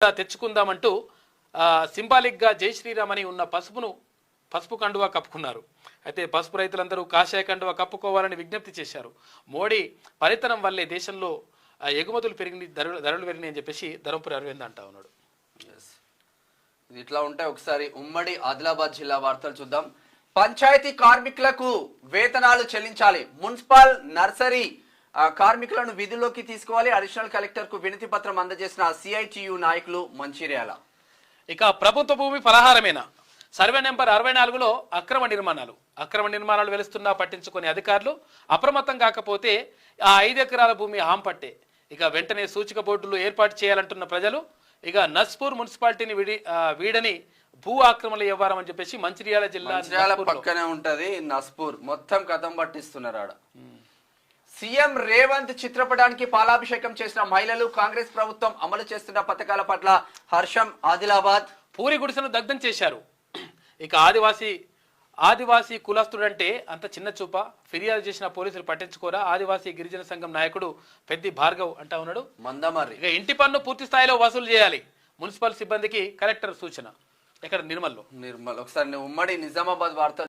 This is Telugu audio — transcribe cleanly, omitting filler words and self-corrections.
తెచ్చుకుందామంటూ సింబాలిక్ గా జై శ్రీరామ్ అని ఉన్న పసుపు కండువా కప్పుకున్నారు. అయితే పసుపు రైతులందరూ కాషాయ కండువా కప్పుకోవాలని విజ్ఞప్తి చేశారు. మోడీ పనితనం వల్లే దేశంలో ఎగుమతులు పెరిగి ధరలు పెరిగినాయి అని చెప్పేసి ధర్మపురి అరవింద్ అంటా ఉన్నాడు. ఇది ఇట్లా ఉంటాయి. ఒకసారి ఉమ్మడి ఆదిలాబాద్ జిల్లా వార్తలు చూద్దాం. పంచాయతీ కార్మికులకు వేతనాలు చెల్లించాలి. మున్సిపల్ నర్సరీ కార్మికులను విధుల్లోకి తీసుకోవాలి. అడిషనల్ కలెక్టర్ కు వినతి పత్రం అందజేసిన సిఐటియు నాయకులు మంచిర్యాల. ఇక ప్రభుత్వ భూమి ఫలహారమేనా? సర్వే నెంబర్ 64లో అక్రమ నిర్మాణాలు వెలుస్తున్నా పట్టించుకునే అధికారులు అప్రమత్తం కాకపోతే ఆ 5 ఎకరాల భూమి ఆంపట్టే. ఇక వెంటనే సూచిక బోర్డులు ఏర్పాటు చేయాలంటున్న ప్రజలు. ఇక నస్పూర్ మున్సిపాలిటీని వీడని భూ ఆక్రమణలు ఇవ్వాలని చెప్పేసి మంచిర్యాల జిల్లా పక్కనే ఉంటది నస్పూర్. మొత్తం కథం పట్టిస్తున్నారు ఆడ. సీఎం రేవంత్ చిత్రపటానికి పాలాభిషేకం చేసిన మహిళలు. కాంగ్రెస్ ప్రభుత్వం అమలు చేస్తున్న పథకాల పట్ల హర్షం. ఆదిలాబాద్ పూరి గుడిసెను దగ్ధం చేశారు. ఇక ఆదివాసీ కులస్తుడంటే అంత చిన్న చూప, ఫిర్యాదు చేసిన పోలీసులు పట్టించుకోరా? ఆదివాసీ గిరిజన సంఘం నాయకుడు పెద్ది భార్గవ్ అంటా ఉన్నాడు. మందమర్రి. ఇక ఇంటి పన్ను పూర్తి స్థాయిలో వసూలు చేయాలి. మున్సిపల్ సిబ్బందికి కలెక్టర్ సూచన. ఇక్కడ నిర్మల్. ఒకసారి ఉమ్మడి నిజామాబాద్ వార్త